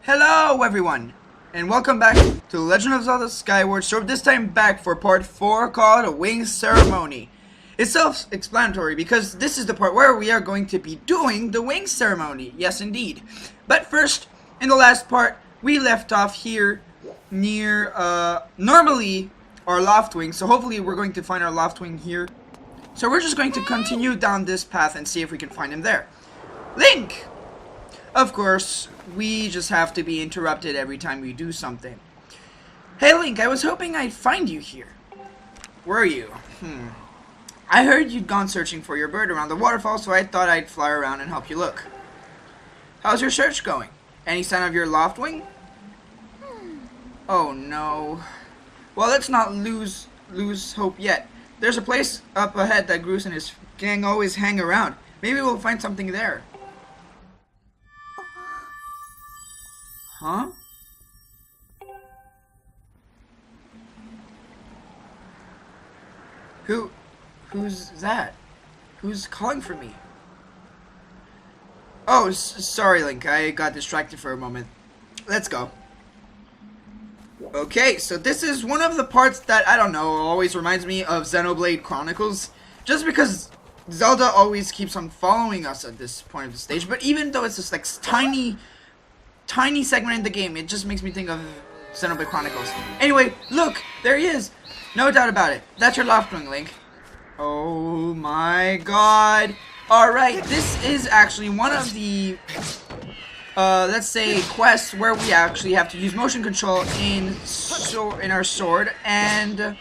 Hello everyone, and welcome back to Legend of Zelda Skyward Sword, this time back for part 4 called A Wing Ceremony. It's self-explanatory because this is the part where we are going to be doing the Wing Ceremony, yes indeed. But first, in the last part, we left off here near, normally our Loftwing, so hopefully we're going to find our Loftwing here. So we're just going to continue down this path and see if we can find him there. Link! Of course, we just have to be interrupted every time we do something. Hey Link, I was hoping I'd find you here. Where are you? I heard you'd gone searching for your bird around the waterfall, so I thought I'd fly around and help you look. How's your search going? Any sign of your Loftwing? Oh no. Well, let's not lose hope yet. There's a place up ahead that Groose and his gang always hang around. Maybe we'll find something there. Huh? Who's that? Who's calling for me? Oh, sorry Link, I got distracted for a moment. Let's go. Okay, so this is one of the parts that, I don't know, always reminds me of Xenoblade Chronicles. Just because Zelda always keeps on following us at this point of the stage, but even though it's just like tiny segment in the game, it just makes me think of Xenoblade Chronicles. Anyway, look, there he is. No doubt about it. That's your Loftwing, Link. Oh my god. Alright, this is actually one of the, let's say, quests where we actually have to use motion control in our sword and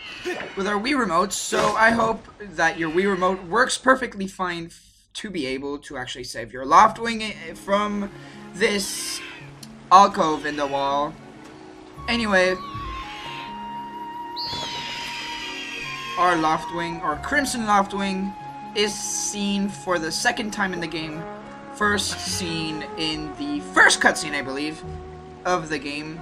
with our Wii remote. So I hope that your Wii remote works perfectly fine to be able to actually save your Loftwing from this alcove in the wall. Anyway, our Loftwing, or Crimson Loftwing, is seen for the second time in the game. First seen in the first cutscene, I believe, of the game.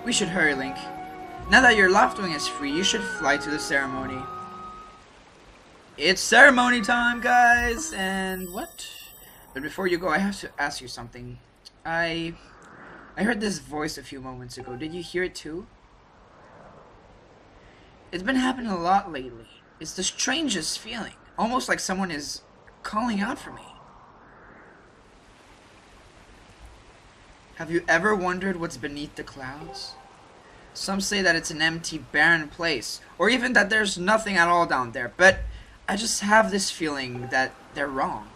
We should hurry, Link. Now that your Loftwing is free, you should fly to the ceremony. It's ceremony time, guys! And what? But before you go, I have to ask you something. I heard this voice a few moments ago. Did you hear it too? It's been happening a lot lately. It's the strangest feeling. Almost like someone is calling out for me. Have you ever wondered what's beneath the clouds? Some say that it's an empty, barren place, or even that there's nothing at all down there, but I just have this feeling that they're wrong.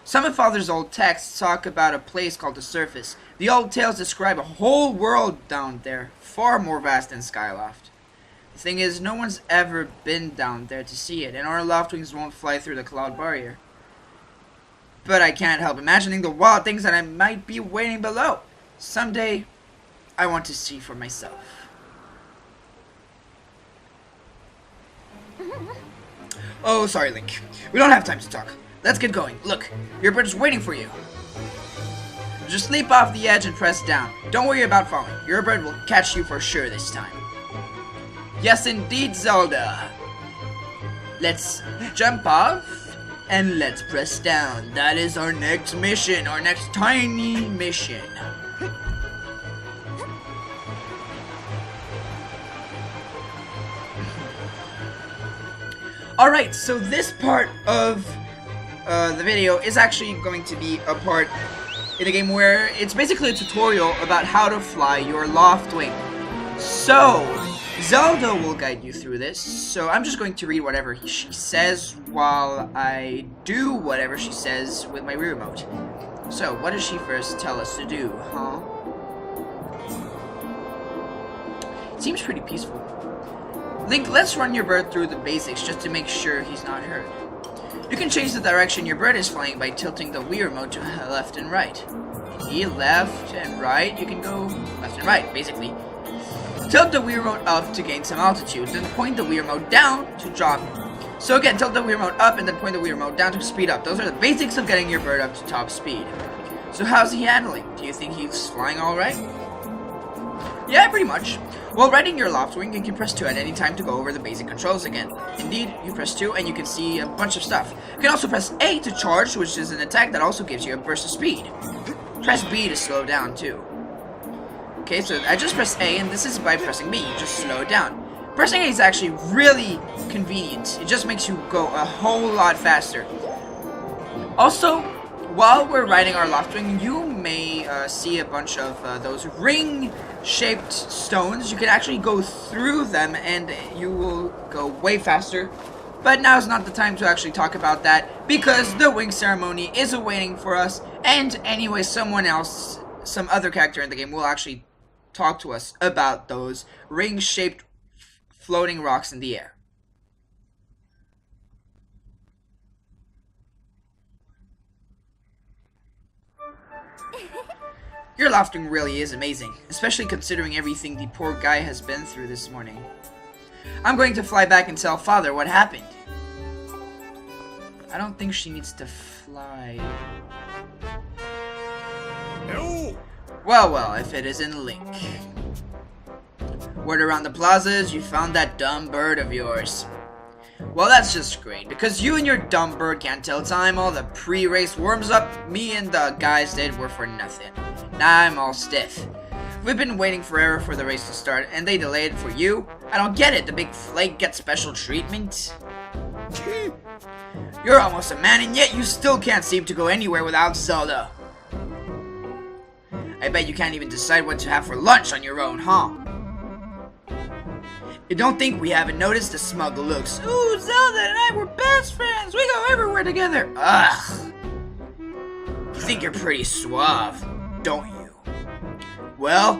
Some of Father's old texts talk about a place called the Surface. The old tales describe a whole world down there, far more vast than Skyloft. The thing is, no one's ever been down there to see it, and our Loftwings won't fly through the cloud barrier. But I can't help imagining the wild things that I might be waiting below. Someday, I want to see for myself. Oh, sorry, Link. We don't have time to talk. Let's get going. Look, your bird is waiting for you. Just leap off the edge and press down. Don't worry about falling. Your bird will catch you for sure this time. Yes, indeed, Zelda. Let's jump off and let's press down. That is our next mission, our next tiny mission. Alright, so this part of the video is actually going to be a part in the game where it's basically a tutorial about how to fly your Loftwing. So, Zelda will guide you through this, so I'm just going to read whatever she says while I do whatever she says with my Wii remote. So, what does she first tell us to do, huh? It seems pretty peaceful. Link, let's run your bird through the basics just to make sure he's not hurt. You can change the direction your bird is flying by tilting the Wii remote to left and right. Left and right, you can go left and right, basically. Tilt the Wii remote up to gain some altitude, then point the Wii remote down to drop. So again, tilt the Wii remote up and then point the Wii remote down to speed up. Those are the basics of getting your bird up to top speed. So how's he handling? Do you think he's flying alright? Yeah, pretty much. While riding your Loftwing, you can press 2 at any time to go over the basic controls again. Indeed, you press 2 and you can see a bunch of stuff. You can also press A to charge, which is an attack that also gives you a burst of speed. Press B to slow down too. Okay, so I just press A, and this is by pressing B, you just slow it down. Pressing A is actually really convenient. It just makes you go a whole lot faster. Also, while we're riding our Loftwing, you may see a bunch of those ring-shaped stones. You can actually go through them and you will go way faster. But now's not the time to actually talk about that because the wing ceremony is awaiting for us. And anyway, someone else, some other character in the game will actually talk to us about those ring-shaped floating rocks in the air. Your Loftwing really is amazing, especially considering everything the poor guy has been through this morning. I'm going to fly back and tell Father what happened. I don't think she needs to fly. No. Well, if it isn't Link. Word around the plaza is you found that dumb bird of yours. Well, that's just great, because you and your dumb bird can't tell time. All the pre-race warms up me and the guys did were for nothing. Now I'm all stiff. We've been waiting forever for the race to start, and they delayed it for you? I don't get it, the big flake gets special treatment? You're almost a man, and yet you still can't seem to go anywhere without Zelda. I bet you can't even decide what to have for lunch on your own, huh? You don't think we haven't noticed the smug looks? Ooh, Zelda and I were best friends. We go everywhere together. Ugh. You think you're pretty suave, don't you? Well,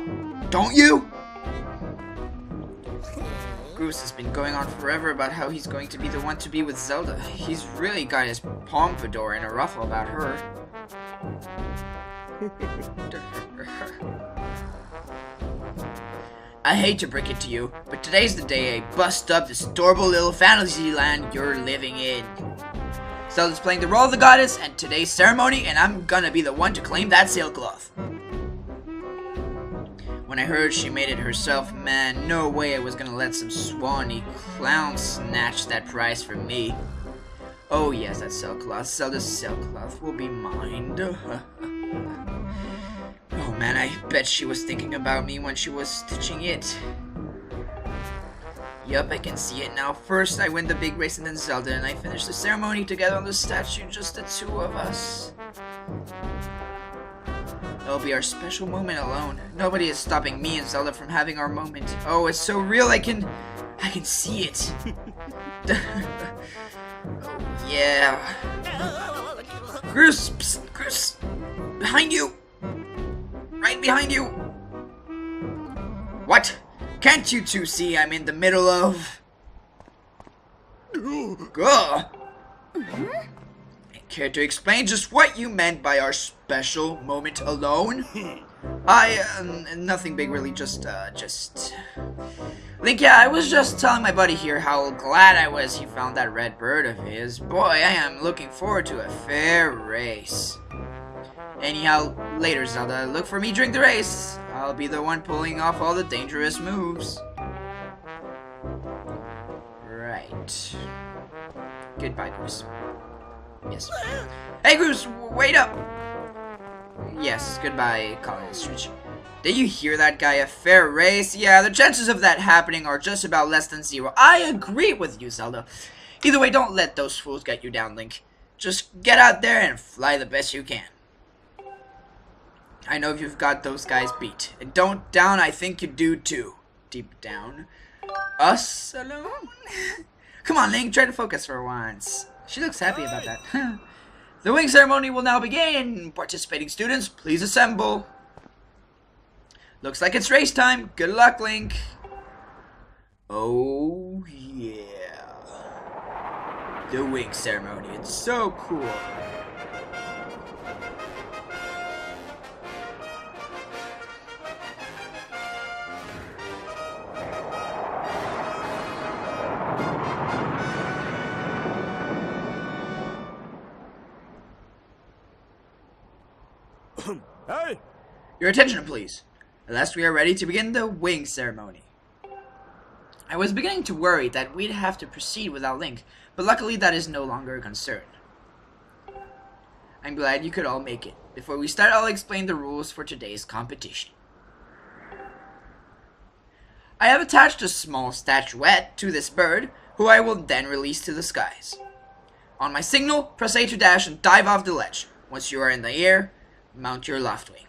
don't you? Groose has been going on forever about how he's going to be the one to be with Zelda. He's really got his pompadour in a ruffle about her. I hate to break it to you, but today's the day I bust up this adorable little fantasy land you're living in. Zelda's playing the role of the goddess and today's ceremony, and I'm gonna be the one to claim that sailcloth. When I heard she made it herself, man, no way I was gonna let some swanny clown snatch that prize from me. Oh yes, that sailcloth, Zelda's sailcloth will be mine. Oh man, I bet she was thinking about me when she was stitching it. Yup, I can see it now. First I win the big race and then Zelda and I finish the ceremony together on the statue, just the two of us. It'll be our special moment alone. Nobody is stopping me and Zelda from having our moment. Oh, it's so real, I can see it. Oh yeah. Groose, psst, Groose, behind you. Right behind you! What? Can't you two see I'm in the middle of... Gah! Care to explain just what you meant by our special moment alone? Nothing big really, just... Link, yeah, I was just telling my buddy here how glad I was he found that red bird of his. Boy, I am looking forward to a fair race. Anyhow, later, Zelda, look for me during the race. I'll be the one pulling off all the dangerous moves. Right. Goodbye, Groose. Yes. Hey, Groose, wait up! Yes, goodbye, Cawlin and Stritch. Did you hear that guy? A fair race? Yeah, the chances of that happening are just about less than 0. I agree with you, Zelda. Either way, don't let those fools get you down, Link. Just get out there and fly the best you can. I know you've got those guys beat. And don't down, I think you do too. Deep down. Us alone? Come on, Link, try to focus for once. She looks happy about that. The wing ceremony will now begin. Participating students, please assemble. Looks like it's race time. Good luck, Link. Oh, yeah. The wing ceremony. It's so cool. Hey! Your attention, please. At last we are ready to begin the wing ceremony. I was beginning to worry that we'd have to proceed without Link, but luckily that is no longer a concern. I'm glad you could all make it. Before we start, I'll explain the rules for today's competition. I have attached a small statuette to this bird, who I will then release to the skies. On my signal, press A to dash and dive off the ledge. Once you are in the air, mount your Loftwing.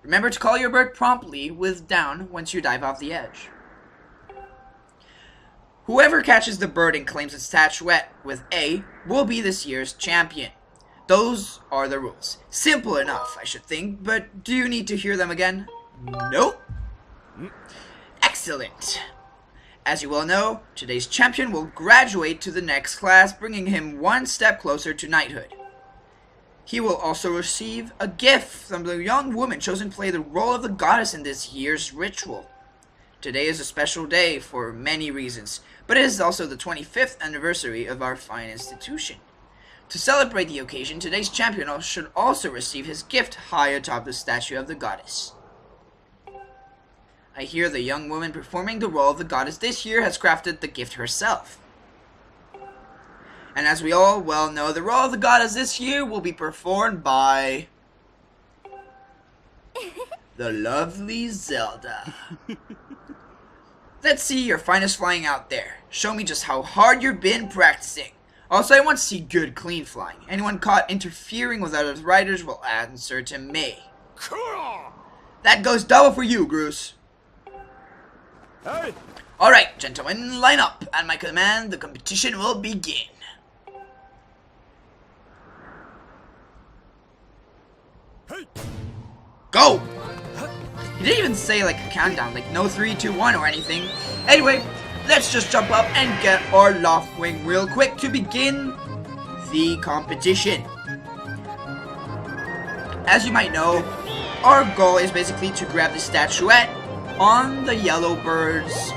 Remember to call your bird promptly with down once you dive off the edge. Whoever catches the bird and claims its statuette with A will be this year's champion. Those are the rules. Simple enough, I should think, but do you need to hear them again? Nope. Excellent. As you well know, today's champion will graduate to the next class, bringing him one step closer to knighthood. He will also receive a gift from the young woman chosen to play the role of the goddess in this year's ritual. Today is a special day for many reasons, but it is also the 25th anniversary of our fine institution. To celebrate the occasion, today's champion should also receive his gift high atop the statue of the goddess. I hear the young woman performing the role of the goddess this year has crafted the gift herself. And as we all well know, the role of the goddess this year will be performed by the lovely Zelda. Let's see your finest flying out there. Show me just how hard you've been practicing. Also, I want to see good, clean flying. Anyone caught interfering with other riders will answer to me. That goes double for you, Groose. Hey! Alright, gentlemen, line up. At my command, the competition will begin. Hey! Go! He didn't even say like a countdown, like no 3, 2, 1 or anything. Anyway, let's just jump up and get our Loftwing real quick to begin the competition. As you might know, our goal is basically to grab the statuette on the yellow bird's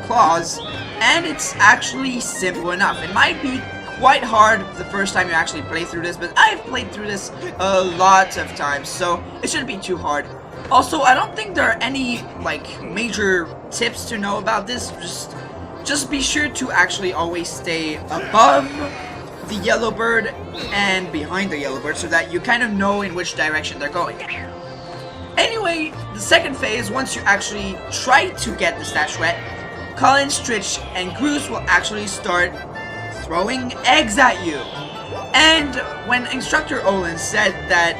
claws, and it's actually simple enough. It might be quite hard the first time you actually play through this, but I've played through this lots of times, so it shouldn't be too hard. Also, I don't think there are any like major tips to know about this. Just be sure to actually always stay above the yellow bird and behind the yellow bird so that you kind of know in which direction they're going. Anyway, the second phase, once you actually try to get the statuette, Cawlin and Stritch and Groose will actually start throwing eggs at you. And when Instructor Olin said that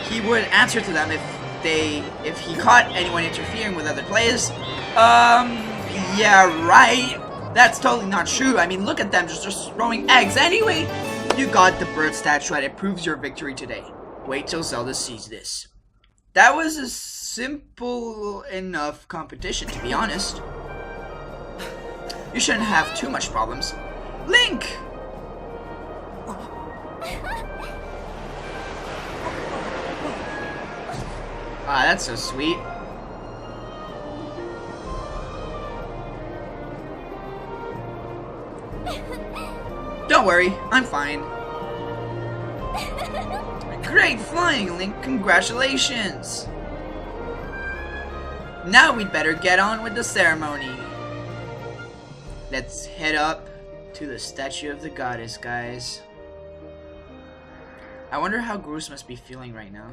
he would answer to them if he caught anyone interfering with other players, yeah, right. That's totally not true. I mean, look at them just throwing eggs. Anyway, you got the bird statuette. It proves your victory today. Wait till Zelda sees this. That was a simple enough competition, to be honest. You shouldn't have too much problems. Link! Ah, that's so sweet. Don't worry, I'm fine. Great flying, Link. Congratulations. Now we'd better get on with the ceremony. Let's head up to the statue of the goddess, guys. I wonder how Groose must be feeling right now.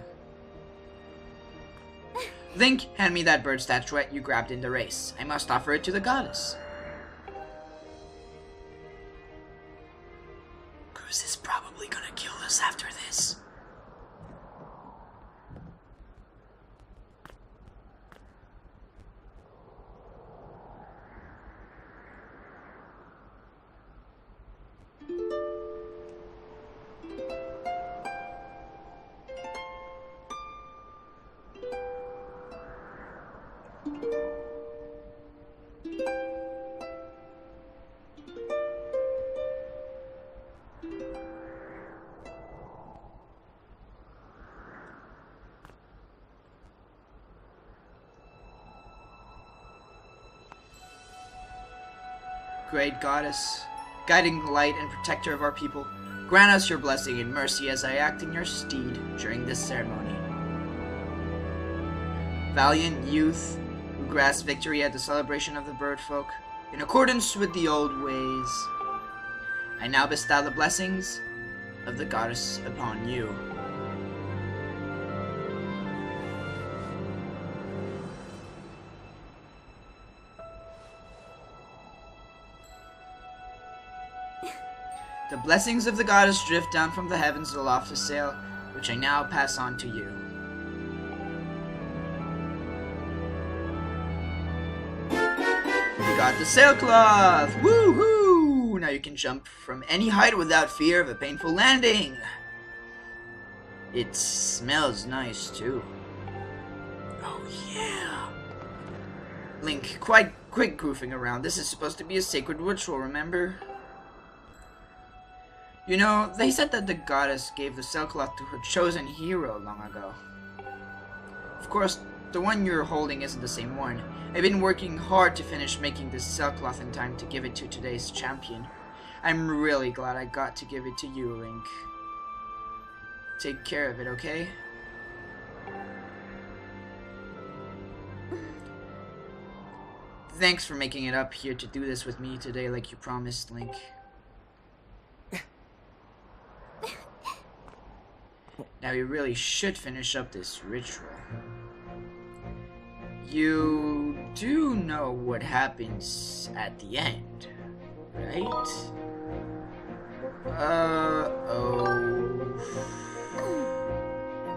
Link, hand me that bird statuette you grabbed in the race. I must offer it to the goddess. Groose is probably gonna kill us after this. Great goddess, guiding light and protector of our people, Grant us your blessing and mercy as I act in your stead during this ceremony. Valiant youth who grasp victory at the celebration of the bird folk, in accordance with the old ways, I now bestow the blessings of the goddess upon you. The blessings of the goddess drift down from the heavens aloft to sail, which I now pass on to you. We got the Sailcloth! Woohoo! Now you can jump from any height without fear of a painful landing. It smells nice too. Oh yeah! Link, quite quick goofing around. This is supposed to be a sacred ritual, remember? You know, they said that the goddess gave the Sailcloth to her chosen hero long ago. Of course, the one you're holding isn't the same one. I've been working hard to finish making this Sailcloth in time to give it to today's champion. I'm really glad I got to give it to you, Link. Take care of it, okay? Thanks for making it up here to do this with me today like you promised, Link. Now we really should finish up this ritual. You do know what happens at the end, right?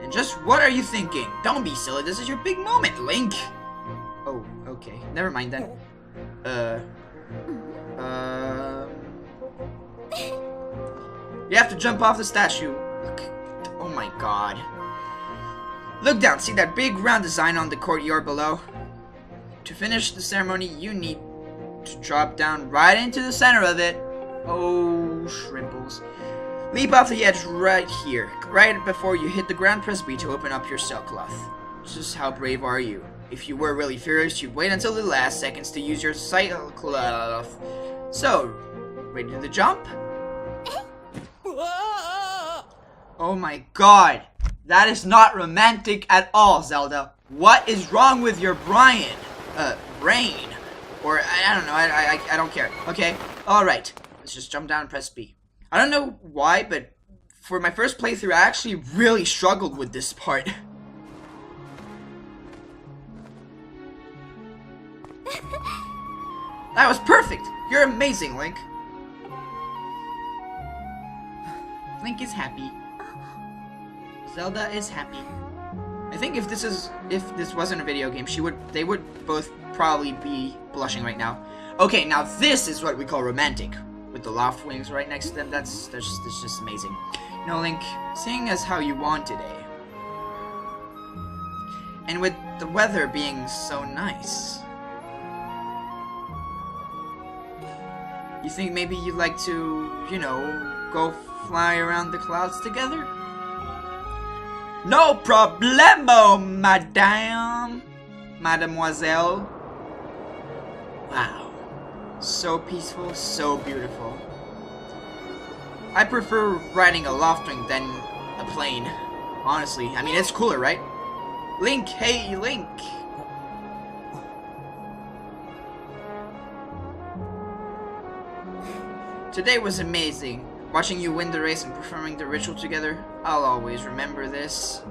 And just what are you thinking? Don't be silly, this is your big moment, Link! Oh, okay, never mind then. You have to jump off the statue. Oh my god. Look down, see that big round design on the courtyard below? To finish the ceremony, you need to drop down right into the center of it. Oh, shrimples. Leap off the edge right here, right before you hit the ground, press B to open up your Sailcloth. Just how brave are you? If you were really furious, you'd wait until the last seconds to use your Sailcloth. So, ready to jump? Oh my god, that is not romantic at all, Zelda. What is wrong with your brain? Or, I don't know, I don't care. Okay, alright, let's just jump down and press B. I don't know why, but for my first playthrough, I actually really struggled with this part. That was perfect! You're amazing, Link. Link is happy. Zelda is happy. I think if this wasn't a video game, they would both probably be blushing right now. Okay, now this is what we call romantic. With the Loftwings right next to them, that's just amazing. You know, Link, seeing as how you want today, and with the weather being so nice, you think maybe you'd like to, you know, go fly around the clouds together? No problemo, mademoiselle. Wow. So peaceful, so beautiful. I prefer riding a Loftwing than a plane. Honestly, I mean, it's cooler, right? Link, hey, Link. Today was amazing. Watching you win the race and performing the ritual together, I'll always remember this.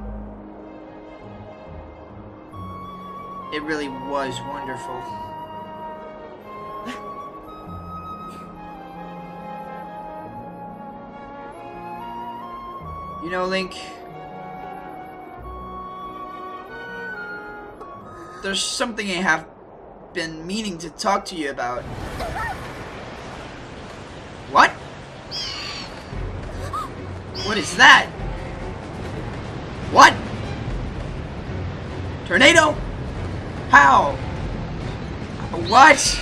It really was wonderful. You know, Link, there's something I have been meaning to talk to you about. What? What is that? What? Tornado? How? What?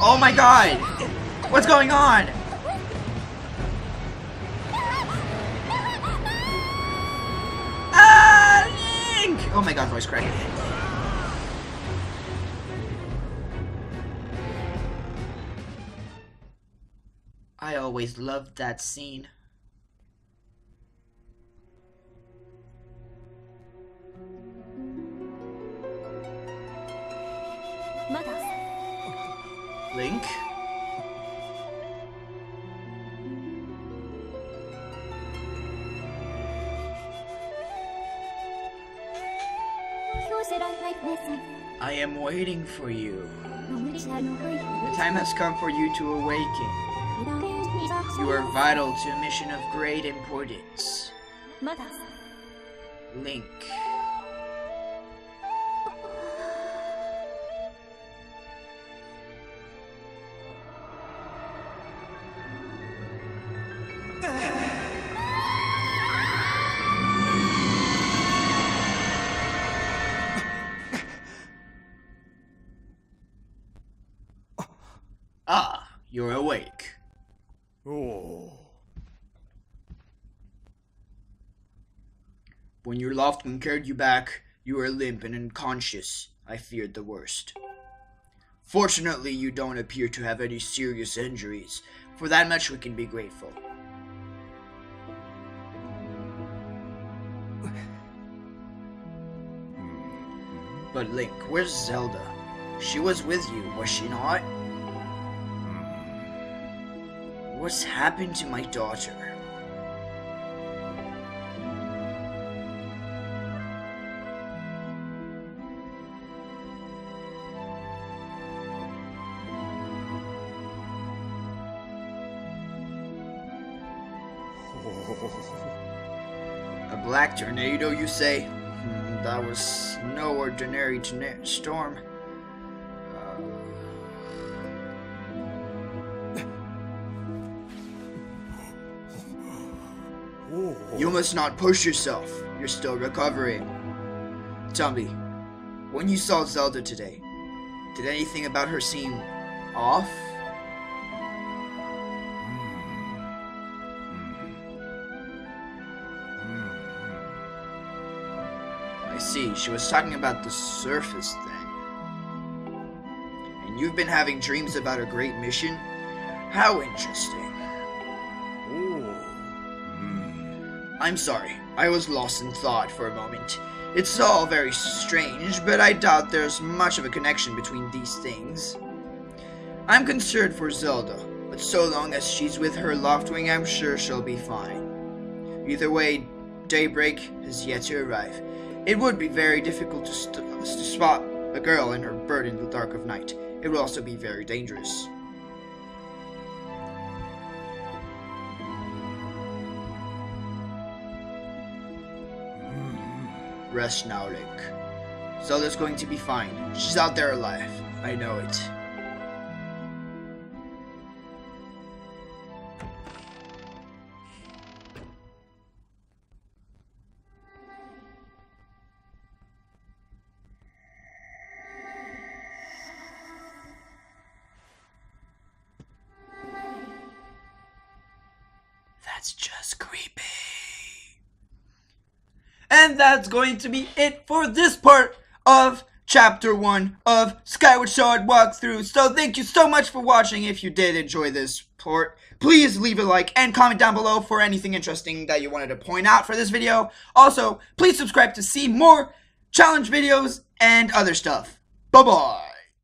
Oh my god! What's going on? Ah, Link! Oh my god, voice crack. I always loved that scene. Link? I am waiting for you. The time has come for you to awaken. You are vital to a mission of great importance. Link. Ah, you're awake. Oh. When your Loftwing carried you back, you were limp and unconscious. I feared the worst. Fortunately, you don't appear to have any serious injuries. For that much we can be grateful. But Link, where's Zelda? She was with you, was she not? What's happened to my daughter? A black tornado, you say? That was no ordinary storm. You must not push yourself. You're still recovering. Tell me, when you saw Zelda today, did anything about her seem off? I see, she was talking about the surface then. And you've been having dreams about a great mission? How interesting. I'm sorry, I was lost in thought for a moment. It's all very strange, but I doubt there's much of a connection between these things. I'm concerned for Zelda, but so long as she's with her Loftwing, I'm sure she'll be fine. Either way, daybreak has yet to arrive. It would be very difficult to spot a girl and her bird in the dark of night. It would also be very dangerous. Rest now, Link. Zelda's going to be fine. She's out there alive. I know it. That's just creepy. And that's going to be it for this part of Chapter 1 of Skyward Sword walkthrough. So thank you so much for watching. If you did enjoy this part, please leave a like and comment down below for anything interesting that you wanted to point out for this video. Also, please subscribe to see more challenge videos and other stuff. Bye-bye.